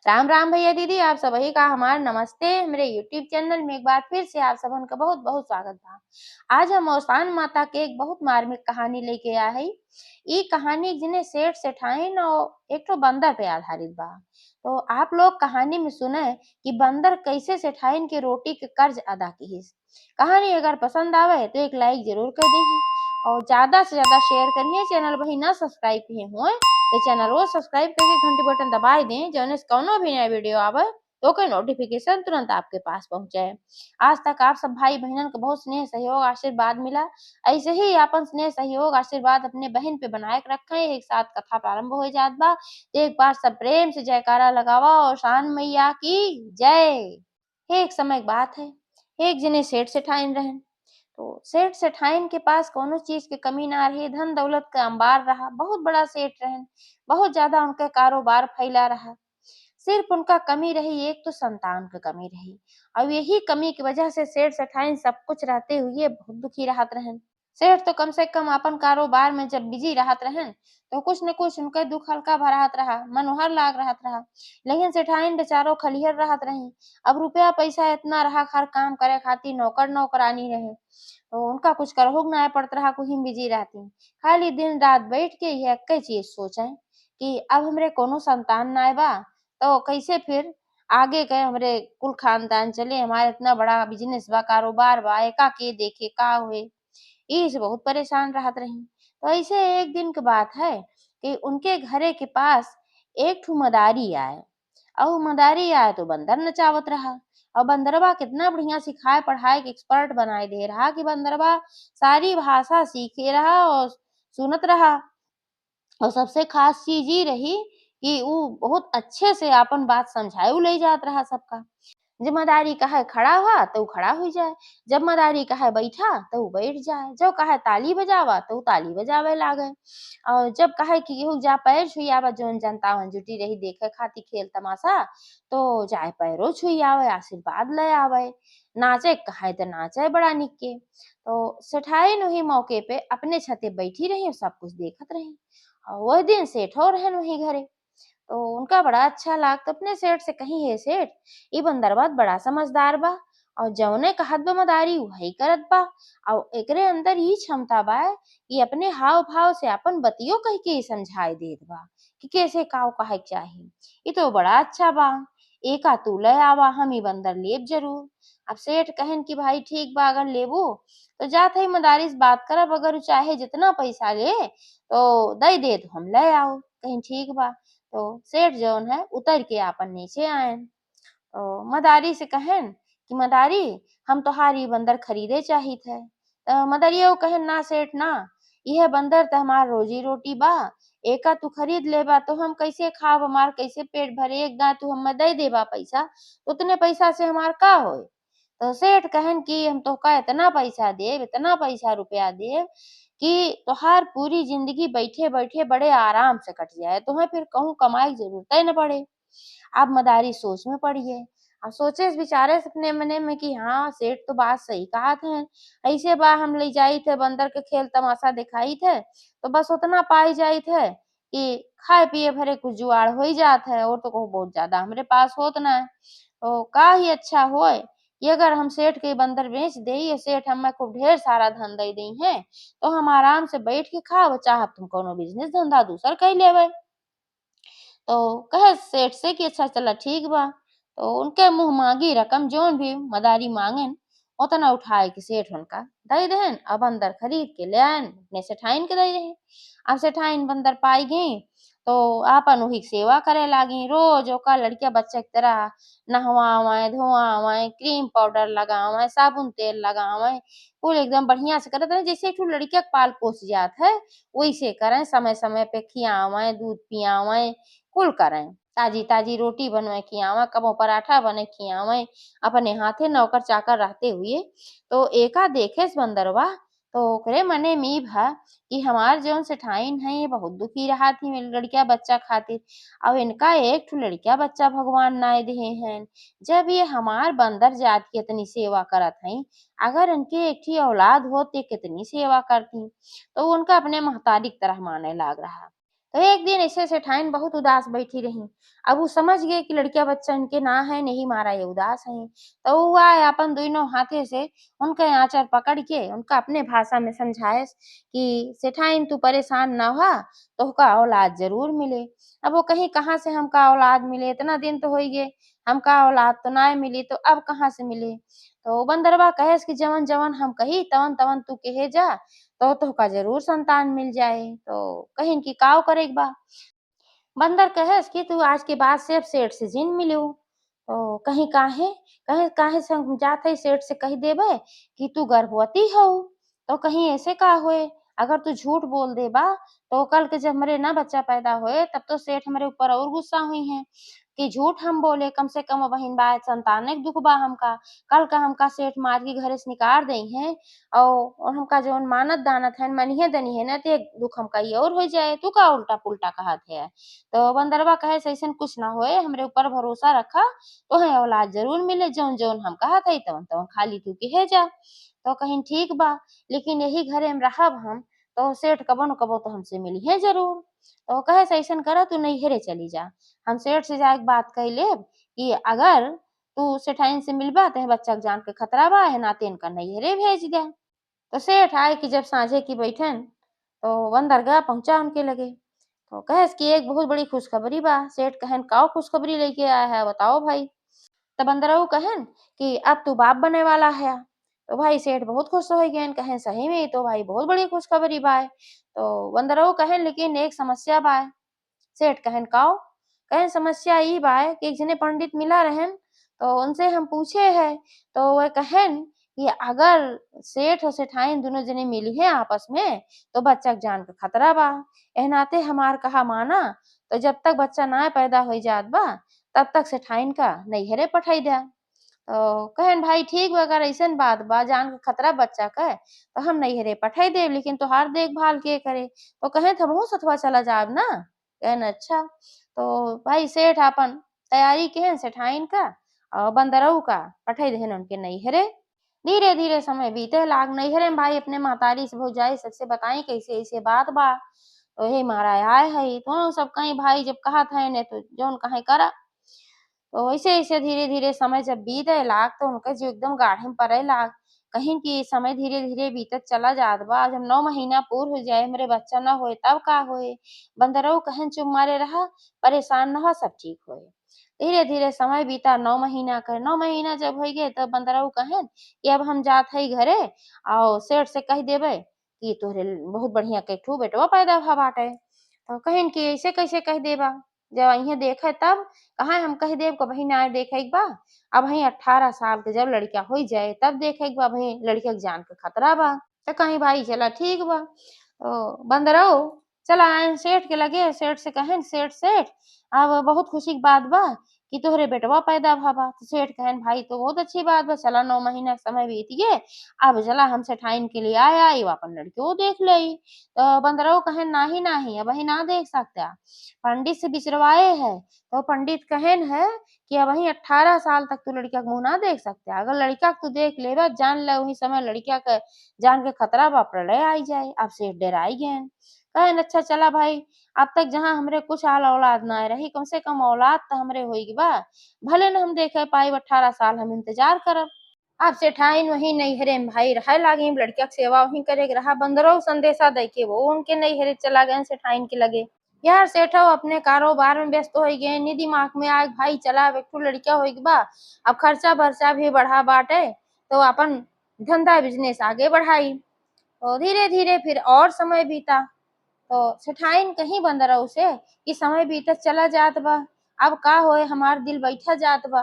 राम राम भैया दीदी, आप सभी का हमार नमस्ते। मेरे यूट्यूब चैनल में एक बार फिर से आप सबन का बहुत बहुत स्वागत बा। आज हम औसान माता के एक बहुत मार्मिक कहानी लेके आए हई। ई कहानी जिन्हें सेठ सेठाइन और एक तो बंदर पे आधारित बा। तो आप लोग कहानी में सुने कि बंदर कैसे सेठाइन के रोटी के कर्ज अदा किहिस। कहानी अगर पसंद आवे तो एक लाइक जरूर कर दीही और ज्यादा से ज्यादा शेयर करिए। चैनल वही ना सब्सक्राइब किए हुए तो चैनल वो सब्सक्राइब करके घंटी बटन दबाई दें, जौन से कौनो भी नया वीडियो आवे तो कोई नोटिफिकेशन तुरंत आपके पास पहुंचे। आज तक आप सब भाई बहनन को बहुत स्नेह सहयोग आशीर्वाद मिला। ऐसे ही आपन स्नेह सहयोग आशीर्वाद अपने बहन पे बनाए के रखें। एक साथ कथा प्रारंभ हो जात बा। एक बार सब प्रेम से जयकारा लगावा और शान मैया की जय। एक समय की बात है, एक जने सेठ सेठाइन रहन। तो सेठ सेठाइन के पास कोनो चीज की कमी ना रही, धन दौलत का अंबार रहा। बहुत बड़ा सेठ रहन, बहुत ज्यादा उनका कारोबार फैला रहा। सिर्फ उनका कमी रही एक तो संतान की कमी रही। और यही कमी की वजह से सेठ सेठाइन सब कुछ रहते हुए बहुत दुखी रहत रहन। सेठ तो कम से कम अपन कारोबार में जब बिजी रहत रहन तो कुछ न कुछ उनके दुख हल्का भरात रहा, मनोहर लाग रहत रहा। लेकिन सेठाइन बेचारो खलिहर रहत रही। अब रुपया पैसा इतना रहा, हर काम करे खातिर नौकर नौकरानी रहे तो उनका कुछ करहो ना पड़त रहा, कुछ बिजी रहती। खाली दिन रात बैठ के यह एक चीज सोचें कि अब हमरे कोनो संतान ना बा तो कैसे फिर आगे के हमरे कुल खानदान चले। हमारे इतना बड़ा बिजनेस बा, कारोबार बा, एका के देखे का हुए। ई से बहुत परेशान रहत रही। तो ऐसे एक दिन की बात है कि उनके घरे के पास एक ठो मदारी आए। और मदारी आए तो बंदर नचावत रहा। और बंदरवा कितना बढ़िया सिखाए पढ़ाए के एक्सपर्ट बनाए दे रहा कि बंदरवा सारी भाषा सीखे रहा और सुनत रहा। और सबसे खास चीज ये रही कि वो बहुत अच्छे से अपन बात समझाए ले जात रहा सबका। जब मदारी कहे खड़ा हुआ तो वो खड़ा हो जाए, जब मदारी कहे बैठा तो वो बैठ जाए, जब कहे ताली बजावा तो वो ताली बजावे लागे। और जब कहे कि केहू जा पैर छुइयावा, जौन जनता वहां जुटी रही देखे खातिर खेल तमाशा, तो जाए पैरों छुइयावे, आशीर्वाद ले आवे। नाचे कहे तो नाचे बड़ा निक के। तो सेठाइन वही मौके पे अपने छते बैठी रही और सब कुछ देखत रही। और वह दिन सेठो रहन वही घरे। तो उनका बड़ा अच्छा लागत। अपने सेठ से कही, हे सेठ, ई बंदरवा बड़ा समझदार बा और जौने कहत बा मदारी वही करत बा। और एकरे अंदर ई क्षमता बा कि अपने हाव भाव से अपन बतियो कह के समझाए देत बा कि कैसे काव कहे के चाही। ई तो बड़ा अच्छा बा, एका तू ले आवा, हम ई बंदर लेब जरूर। अब सेठ कहन कि भाई ठीक बा, अगर लेबू तो जात है मदारी से बात करब, अगर उ चाहे जितना पैसा ले तो दे दे तो हम ले आओ। कहीं ठीक बा। तो सेठ जौन है उतर के आपन नीचे आयन। तो मदारी से कहन कि मदारी, हम तोहार ई बंदर खरीदे चाहित है। तो मदरिया कहन, ना सेठ ना, यह बंदर तो हमार रोजी रोटी बा। एका तू खरीद लेबा तो हम कैसे खाब, हमार कैसे पेट भरे। एक गाय तू हमें दे देबा पैसा तो उतने पैसा से हमार का होए। तो सेठ कहन कि हम तोहका इतना पैसा देब, इतना पैसा रुपया देब कि तोहार पूरी जिंदगी बैठे बैठे बड़े आराम से कट जाए, तुम्हें फिर कहूँ कमाई की जरूरत ही न पड़े। अब मदारी सोच में पड़ी है। अब सोचे इस बेचारे से अपने मने में कि हाँ सेठ तो बात सही कहा थे। ऐसे बा हम ले जाई थे बंदर के खेल तमाशा दिखाई थे तो बस उतना पाई जाई थे कि खाए पिए भरे कुछ जुआड़ हो ही जात है, और तो कहो बहुत ज्यादा हमरे पास होत ना है। तो का ही अच्छा होए कि अगर हम सेठ के बंदर बेच दे, ये सेठ हमें खूब ढेर सारा धन दे दी है तो हम आराम से बैठ के खाब, चाहे तुम कोनो बिजनेस धंधा दूसर कर लेवे। तो कहे सेठ से कि अच्छा चला ठीक बा। तो उनके मुंह मांगी रकम जोन भी मदारी मांगन उतना उठाए के सेठ उनका दे देहन। अब अंदर खरीद के ले आयन, अपने सेठाइन के दे देहन। अब सेठाइन बंदर पाई गई तो आपन वही सेवा करे लागी। रोज ओका लड़किया बच्चा की तरह नहवावे धोआवे, क्रीम पाउडर लगावे, साबुन तेल लगावे, कुल एकदम बढ़िया से करत रहे जैसे एक ठो लड़किया के पाल पोस जात है वैसे करें। समय समय पे खियावे, दूध पियावे, कुल करें। ताजी ताजी रोटी बनवे खियावे, कबो पराठा बने खियावे, अपने हाथे नौकर चाकर रहते हुए। तो एका देखे से बंदरवा तो ओकरे मने में ई भा कि हमार जौन सेठाइन है ये बहुत दुखी रहा थी मेरी लड़किया बच्चा खातिर। अब इनका एक ठो लड़किया बच्चा भगवान नाय देहे हैं। जब ये हमार बंदर जात की इतनी सेवा करत हैं, अगर इनके एकठी औलाद होती कितनी सेवा करती। तो उनका अपने महतारी की तरह माने लाग रहा। एक दिन ऐसे सेठाइन बहुत उदास बैठी रही। अब उ समझ गए कि लड़किया बच्चा इनके ना है, नहीं मारा ये उदास हैं। तो उ आए अपन दोनों हाथे से उनके आँचल पकड़ के उनका अपने भाषा में समझाएस कि सेठाइन तू परेशान ना होआ, तोहका औलाद ज़रूर मिले। अब वो कहीं कहाँ से हमका औलाद मिले, इतना दिन तो होइ गए, हमका औलाद तो नाय मिली, तो अब कहाँ से मिले? तो बंदरवा कहेस कि जवन-जवन हम कही तवन-तवन तू केहे जा, तो तोहका ज़रूर संतान मिल जाए। तो कहिन कि का करे के बा? बंदर कहेस कि तू आज के बाद से अब सेठ से जिन मिलू। तो कहीं काहे? कहे काहे से हम जात हई सेठ से कही देबे कि तू गर्भवती हऊ। तो कहीं ऐसे का होए? अगर तू झूठ बोल देबा तो कल के जब हमरे ना बच्चा पैदा होए तब तो सेठ हमरे ऊपर और गुस्सा हुई हैं कि झूठ हम बोले, कम से कम बहिन बा संताने के दुख बा हमका। कल का हमका सेठ मार के घरे से निकार देई हैं और हमका जौन मानत दानत हन मनिहे दनिहे न ते दुख हमका ई और हो जाए। तू का उल्टा-पुल्टा कहत है? तो बंदरवा कहे अइसन कुछ ना होए, हमरे ऊपर भरोसा रखा, तोहे औलाद ज़रूर मिले, जौन-जौन हम कहत हई तवन-तवन खाली तू केहे जा। तो कहिन ठीक बा, लेकिन यही घरे में रहब हम, तो सेठ कबो न कबो तो हमसे मिलिहे ज़रूर। तो कहेस अइसन कर तू नैहरे चली जा। हम सेठ से जाके बात कई लेब कि अगर तू सेठाइन से मिलबा तहे बच्चा के जान के खतरा बा, एहे नाते इनका नैहरे भेज दे। तो सेठ आए कि जब साँझे की बैठन, तो बंदरगाह पहुँचा उनके लगे। तो कहेस कि एक बहुत बड़ी खुशखबरी बा। सेठ कहेन का खुशखबरी लेके आया है बताओ भाई। तो बंदरऊ कहेन कि अब तू बाप बने वाला है। तो भाई सेठ बहुत खुश हो गए, कहें सही में ये तो भाई बहुत बड़ी खुशखबरी बा। तो बंदरऊ कहेन लेकिन एक समस्या बा। सेठ कहेन काओ? कहेन समस्या ई बा कि एक जने पंडित मिला रहन, तो उनसे हम पूछे है, तो वह कहेन कि अगर सेठ और सेठाइन दोनों जने मिली हैं आपस में, तो बच्चा के जान के खतरा बा। एह नाते हमार कहा माना, तो जब तक बच्चा ना पैदा हो जात बा, तब तक सेठाइन का नैहरे पठाई दे। तो कहेन भाई ठीक बा, अगर अइसन बात बा जान के खतरा बच्चा क, तो हम नैहरे पठाई देब, लेकिन तोहार देखभाल के करे? तो कहेन हमहू सथवा चला जाब ना। कहेन अच्छा। तो भाई सेठ आपन तैयारी केहन सेठाइन का और बंदरऊ का पठई देहन उनके नैहरे। धीरे-धीरे समय बीते लाग, नैहरे में भाई अपने महतारी से भौजाई सबसे बताई कैसे ऐसे बात बा। तो हे महाराज आए हई, दोनों सब कहीं भाई जब कहत हइन ने तो जौन कहीं करा। तो ऐसे-ऐसे धीरे-धीरे समय जब बीते लाग तो उनके जो एकदम गाढ़े में पड़े लाग। कहिन कि समय धीरे-धीरे बीतत चला जात बा, जब 9 महीना पूर हो जाए हमरे बच्चा ना होए तब का होए? बंदरऊ कहेन चुप मारे रहा, परेशान ना हो सब ठीक होए। धीरे-धीरे समय बीता 9 महीना के, 9 महीना जब होइ गे तब बंदरऊ कहेन कि अब हम जात हई घरे और सेठ से कह देबे कि तोहरे बहुत बढ़िया के एक ठो बेटवा पैदा भा बाटे। तो कहिन कि ऐसे कैसे कह देबा? जब अइहे देखे तब, कहाँ हम कह देब कबही नाय देखे के बा। अबही 18 साल के जब लड़का होइ जाए तब देखे के बा, अबही लड़का के जान के खतरा बा। तो कहीं भाई चला ठीक बा। तो बंदरऊ चला आएन सेठ के लगे, सेठ से कहेन सेठ सेठ अब बहुत खुशी की बात बा कि तोहरे बेटवा पैदा भा बा। तो सेठ कहेन भाई तो बहुत अच्छी बात बा, चला 9 महीना के समय बीत गए, अब चला हम सेठाइन के लिए आए आई अपन लड़कियों देख लई। तो बंदरऊ कहेन नाही नाही अबही ना देख सकता, पंडित से बिचरवाए है। तो पंडित कहेन है कि अबही 18 साल तक तू लड़का के मुँह ना देख सकता, अगर लड़का के तू देख लेबा जान ले वही समय लड़का के जान के खतरा बा, प्रलय आई जाए। अब सेठ डेराई गएन। कहेन अच्छा चला भाई, अब तक जहाँ हमरे कुछ आल औलाद नाय रही, कम से कम औलाद तो हमरे होइक बा। भले न हम देखे पाइब 18 साल हम इंतजार करब। अब सेठाइन वहीं नैहरे में भाई रहे लागी, लड़का के सेवा वहीं करे के रहा। बंदरऊ संदेशा देके वो उनके नैहरे चला गए सेठाइन के लगे। यार सेठौ अपने कारोबार में व्यस्त होई गए, नी दिमाग में आए भाई चला अब एक ठो लड़का होइक बा, अब खर्चा-बर्चा भी बढ़ा बाटे, तो अपन धंधा बिज़नेस आगे बढ़ाई। तो धीरे-धीरे फिर और समय बीता। तो सेठाइन कहीं बंदरऊ से कि समय बीतत चला जात बा, अब का होए हमार दिल बैठा जात बा,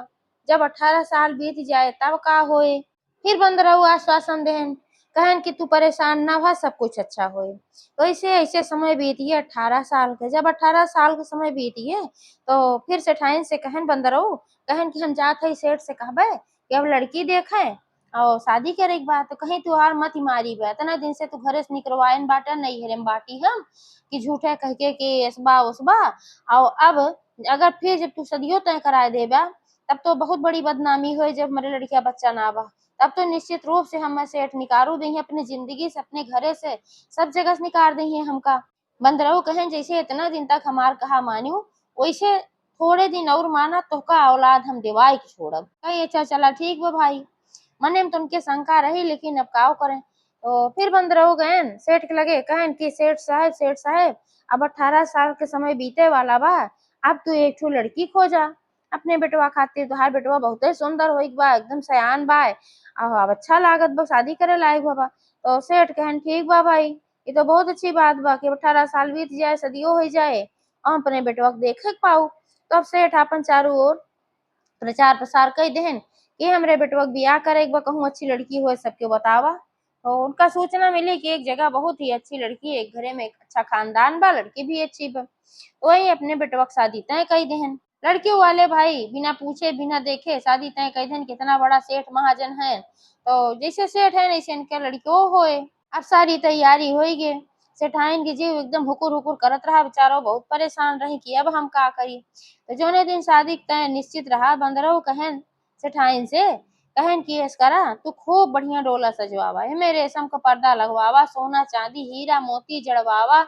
जब 18 साल बीत जाए तब का होए? फिर बंदरऊ आश्वासन देहन, कहेन कि तू परेशान ना हो सब कुछ अच्छा होए। तो ऐसे-ऐसे समय बीत गए 18 साल के, जब 18 साल के समय बीत गए तो फिर सेठाइन से कहेन बंदरऊ, कहेन कि हम जात हई सेठ से कहबे कि अब लड़की देखे और शादी करे के बा। तो कहीं तुहार मती मारी बा, इतना दिन से तू घरे से निकलवाइन बाटे, नैहरे में बाटी हम कि झूठे कह के कि एसबा-ओसबा और अब अगर फिर जब तू शादियो तय कराए देबा, तब तो बहुत बड़ी बदनामी होई जब हमरे लड़किया बच्चा ना बा। तब तो निश्चित रूप से हमें सेठ निकारू देहिए अपनी ज़िंदगी से, अपने घरे से, सब जगह से निकार देहिए हमका। बंदरऊ कहें जैसे इतना दिन तक हमार कहा मान्यू, वैसे थोड़े दिन और माना तो का औलाद हम देवाई के छोड़ब। कही अच्छा चला ठीक बा भाई। मने में तो उनके शंका रही, लेकिन अब का करें। तो फिर बंदरऊ गए सेठ के लगे, कहन कि सेठ साहब अब 18 साल के समय बीते वाला बा, अब तू एक ठो लड़की खोजा अपने बेटवा खातिर। तोहार बेटवा बहुते सुंदर होइक बा, एकदम सयान बा, अब अच्छा लागत बा, शादी करे लायक बा। तो सेठ कहन ठीक बा भाई, ये तो बहुत अच्छी बात बा कि 18 साल बीत जाए, सदियों हो जाए, हम अपने बेटवा के देखे के पाऊ। तब सेठ अपन चारों ओर प्रचार प्रसार कर देहन कि हमरे बेटवा के बियाह करे बा, कहूँ अच्छी लड़की हो सबके बतावा। तो उनका सूचना मिली कि एक जगह बहुत ही अच्छी लड़की है, एक घरे में एक अच्छा खानदान बा, लड़की भी अच्छी बा। तो वही अपने बेटवा के शादी तय कई देहन। लड़की वाले भाई बिना पूछे बिना देखे शादी तय कई देहन। कितना बड़ा सेठ महाजन है, तो जैसे सेठ है वैसे इनके लड़कियों होए। अब सारी तैयारी हो गई। सेठाइन के जीव एकदम हुकुर हुकुर करत रहा, बेचारो बहुत परेशान रही कि अब हम का करी। तो जोने दिन शादी तय निश्चित रहा, बंदरऊ कहन सेठाइन से, कहन कि ऐस करा तू खूब बढ़िया डोला सजवावा, एमे रेशम का पर्दा लगवावा, सोना चांदी हीरा मोती जड़वावा,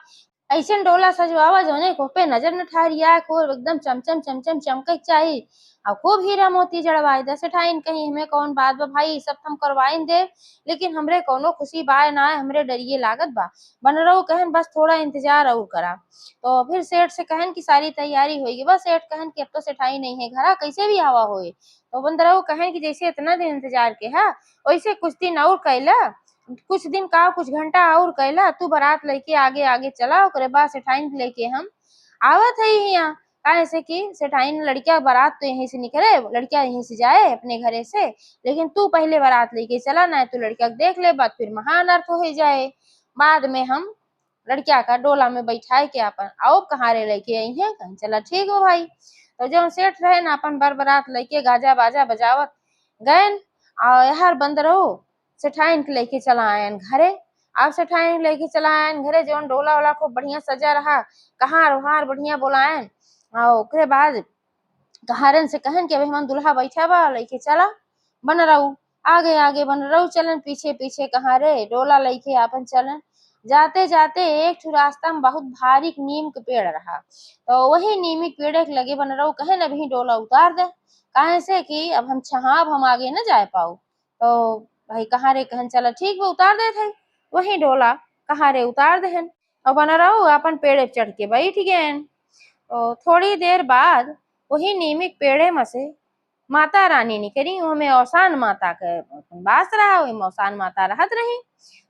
ऐसन डोला सजवावा जोने को पे नजर न ठहरिया, खूब एकदम चमचम चमचम चमके चाहिए, और खूब हीरा मोती जड़वाए दे। सेठाइन कहीं हमें कौन बात बा भाई, सब हम करवाइन दे, लेकिन हमरे कोनो खुशी बाय ना है, हमरे डरिए लागत बा। बनरऊ कहन बस थोड़ा इंतजार और करा। तो फिर सेठ से कहन की सारी तैयारी होगी, बस सेठ कहन कि अब तो सेठाई नहीं है घर, कैसे भी हवा होए। तो बंदरऊ कहन कि जैसे इतना दिन इंतजार के है, वैसे कुछ दिन और कैला, कुछ दिन का कुछ घंटा और कैला, तू बारात लेके आगे आगे चला, ओकरे बाद सेठाइन के लेके हम आवत है यहाँ। काहे से कि सेठाइन लड़किया बारात तो यहीं से निकले, लड़किया यहीं से जाए अपने घरे से, लेकिन तू पहले बारात लेके चला, ना तू लड़किया को देख ले, बात फिर महान अर्थ हो जाए। बाद में हम लड़किया का डोला में बैठाए के अपन आओ कहारे लेके आई है। कहीं चला ठीक हो भाई। तो जो सेठ रहे ना अपन बर बारात लेके गाजा बाजा बजावत गए, और यार बंदरो सेठाइन के लेके चला आयन घरे। अब सेठाइन लेके चला आयन घरे, जौन डोला वाला खूब बढ़िया सजा रहा, कहार वहार बढ़िया बोलायन, और ओकरे बाद कहारन से कहन कि अभी हम दुल्हा बैठा बा, लेके चला। बनरऊ आगे आगे बनरऊ चलन, पीछे पीछे कहारे डोला लेके आपन चलन। जाते जाते एक ठो रास्ता में बहुत भारी नीम के पेड़ रहा, तो वही नीमी के पेड़ के लगे बनरऊ कहन अभी डोला उतार दे, काहे से कि अब हम छहाब हम आगे न जाए पाऊ। तो भाई कहारे कहन चला ठीक बा उतार दे थे, वही डोला कहारे उतार देहन, और बनरऊ अपन पेड़ पे चढ़ के बैठ गए। तो थोड़ी देर बाद वही नीमिक पेड़े में से माता रानी निकली, ओमे औसान माता के बास रहा, वही औसान माता रहत रही।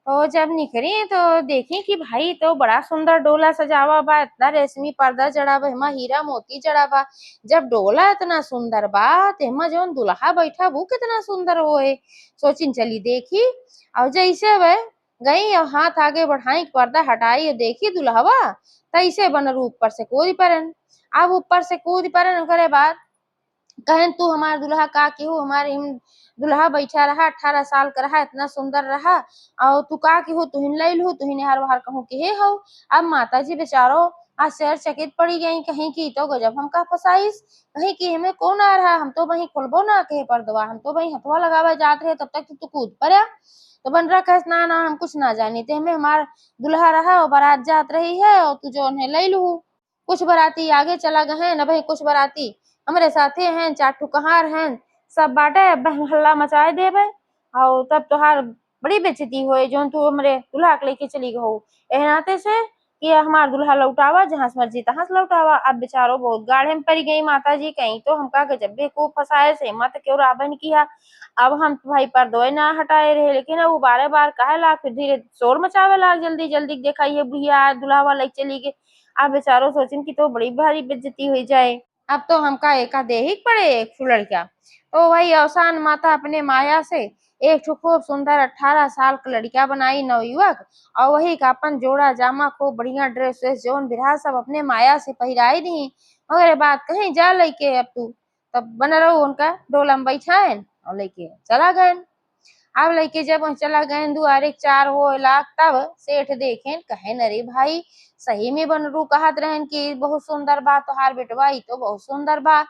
तो जब निकली तो देखी कि भाई तो बड़ा सुंदर डोला सजावा बा, इतना रेशमी पर्दा जड़ा बा, एमा हीरा मोती जड़ा बा। जब डोला इतना सुंदर बा, तेमा जौन दुल्हा बैठा वो कितना सुंदर होए। सोचिन चली देखी, और जैसे वह गई और हाथ आगे बढ़ाई, पर्दा हटाई और देखी दुल्हवा, तैसे बनर ऊपर से कूद परन। अब ऊपर से कूद परन, ओकरे बाद कहन तू हमार दुल्हा का केहू, हमारे दुल्हा बैठा रहा 18 साल का रहा, इतना सुंदर रहा, और तू का केहू, तुहिन लैलू, तुहिन हार बाहर कहूँ के हे हो। अब माता जी बेचारो आश्चर्यचकित पड़ी गई, कहीं की तो गजब हम का फसाइस, कहीं की हमें कौन आ रहा, हम तो वहीं खोलबो ना कहे पर्दवा, हम तो वहीं हथवा लगावे जात रहे, तब तक तू कूद पड़ा। तो बनरा कह ना ना हम कुछ ना जानी थे, हमें हमार दुल्हा रहा और बारात जात रही है, और तू जो उन्हें ले लू। कुछ बाराती आगे चला गए हैं, न भाई कुछ बाराती हमरे साथे हैं, 4 ठो कहार हैं, सब बाटे अब हल्ला मचाए देबे, और तब तोहार बड़ी बेइज्जती होए, जोन तू हमरे दुल्हा के लेके चली गहो। एह नाते से कि हमार दुल्हा लौटावा, जहाँ से मर्जी तहाँ से लौटावा। अब बेचारो बहुत गाढ़े में पड़ गई माता जी, कहीं तो हमका गजब्बे को फसाए से मत क्यों रावण किया। अब हम तो भाई पर्दोए ना हटाए रहे, लेकिन अब वो बारे बार कहे ला, फिर धीरे शोर मचावे ला, जल्दी जल्दी देखा ये बुढ़िया दुल्हा लेके चली गई। अब बेचारो सोचिन की तो बड़ी भारी बेइज्जती हुई जाए, अब तो हमका एका दे ही पड़े एक ठो लड़का। तो वही औसान माता अपने माया से एक ठो खूब सुंदर 18 साल का लड़का बनाई नवयुवक, और वही का अपन जोड़ा जामा खूब बढ़िया ड्रेस वेस जौन बिरहा सब अपने माया से पहिराई दी। मगर बात कहीं जा लेके अब तू, तब बन रहो उनका डोला में बैठाएन और लेके चला गए। अब लइके जब वहीं चला गए दुआरे 4 हो लाख, तब सेठ देखें कहेन अरे भाई सही में बनरू कहत रहन कि बहुत सुंदर बा तोहार बेटवा, ई तो बहुत सुंदर बा।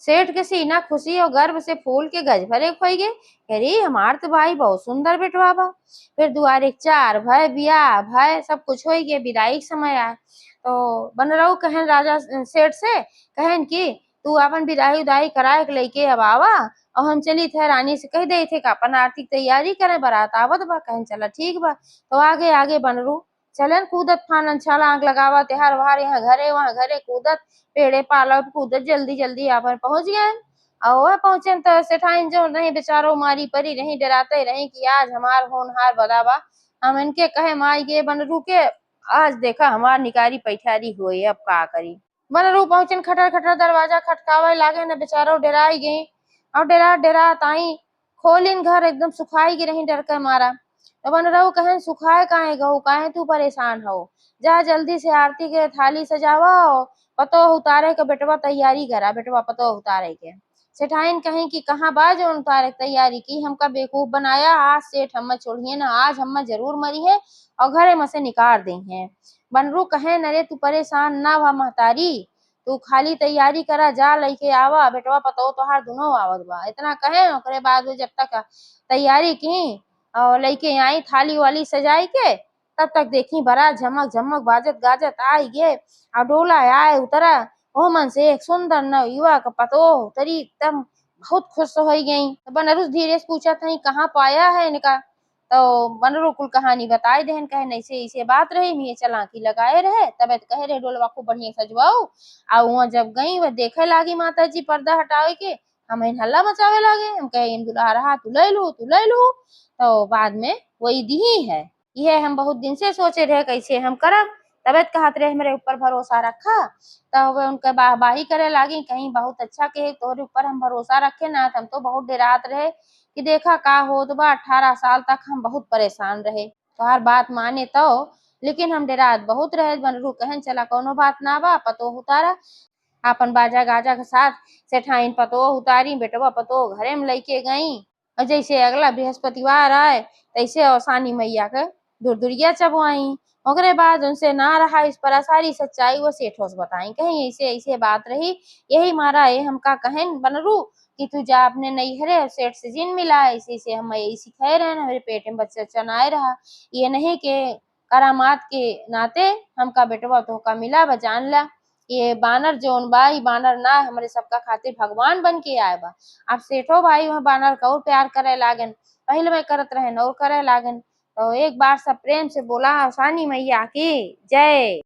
सेठ के सीना खुशी और गर्व से फूल के गज भरे खोई गे। अरे हमार तो भाई बहुत सुंदर बेटवा बा। फिर दुआरे चार भय बियाह भय सब कुछ हो गए, विदाई के समय आए तो बनरऊ कहन राजा सेठ से कहन कि तू अपन विदाई उदाई कराए के लेके अब आवा और हम चली थे रानी से कह दे थे कि अपन आर्थिक तैयारी करे, बारात आवत बा। कहन चला ठीक बा। तो आगे आगे बनरू चलन कूदत फानन छलांग लगावा तेहार वहार यहाँ घरे वहाँ घरे कूदत पेड़े पालत कूदत जल्दी जल्दी अपन पहुंच गए। और वह पहुंचे तो सेठाइन जो नहीं बेचारो मारी परी रही, डराते रही कि आज हमार होनहार बदावा। हम इनके कहे माई गे बनरू के आज देखा हमार निकारी पैठारी हुई, अब का करी। बनरू पहुंचन खटर खटर दरवाजा खटकावे लागे न, बेचारो डराई गई और डरा डरा ताई खोलिन घर एकदम सुखाई गी रही डर के मारा। तो बनरू कहे सुखाए काहे गहू, काहे तू परेशान हो, जा जल्दी से आरती के थाली सजावा पतो उतारे के बेटवा तैयारी करा, बेटवा पतो उतारे के। सेठाइन कहीं कि कहाँ बा जो उतारे तैयारी की, हमका बेवकूफ बनाया, आज सेठ हमें छोड़िए ना, आज हमें जरूर मरी है और घरे में से निकाल दी है। बनरू कहे नरे तू परेशान ना भा महतारी, तू खाली तैयारी करा, जा लइके आवा बेटवा पतो तोहार दुनो आवत बा। इतना कहे ओकरे बाद जब तक तैयारी की और लइके आई थाली वाली सजाई के, तब तक देखी बड़ा झमक झमक बाजत गाजत आई गे और डोला आए उतरा। ओ मन से एक सुंदर नव युवक पतो तरी एकदम बहुत खुश हो गई। बनरूस धीरे से पूछा था कहाँ पाया है इनका। तो बनरू कुल कहानी बताए देहन, कहे ऐसे ऐसे बात रही मैं चलाकी लगाए रहे, तब कहे रहे डोलवा को बढ़िया सजवाओ। आ वहाँ जब गई वह देखे लागी माता जी पर्दा हटावे के, हम हल्ला मचावे लागे, हम कहे इन दुल्हा रहा तू ले लू तू ले लू। तो बाद में वही दी है। यह हम बहुत दिन से सोचे रहे कैसे हम करब, तबियत कहत रहे मेरे ऊपर भरोसा रखा। तब उनके वाहवाही करे लागी कहीं बहुत अच्छा के तोहरे ऊपर हम भरोसा रखे ना, हम तो बहुत डरात रहे कि देखा का होत बा। 18 साल तक हम बहुत परेशान रहे तोहार बात माने तो, लेकिन हम डरात बहुत रहे। बनरू कहन चला कोनो बात ना बा, पतो उतारा अपन बाजा गाजा के साथ सेठाइन पतो उतारी, बेटवा पतो घरे में लेके गई। और जैसे अगला बृहस्पतिवार आए तैसे औसानी मैया के दुरदुरिया चबवाई। ओकरे बाद उनसे ना रहा इस पर सारी सच्चाई वो सेठों से बताई, कहीं ऐसे ऐसे बात रही। यही मारा ये हमका कहेन बनरू कि तू जा अपने नैहरे सेठ से जिन मिला, ऐसे ऐसे हम ऐसी खाए रहे ना, मेरे पेट में बच्चा चनाए रहा, ये नहीं के करामात के नाते हमका बेटवा तो का मिला बा। जान ला ये बानर जोन बा, ई बानर ना हमारे सबका खातिर भगवान बन के आए बा। अब सेठो भाई वह बानर का और प्यार करे लागन, पहले में करत रहे और करे लागन। तो एक बार सब प्रेम से बोला औसानी मैया की जय।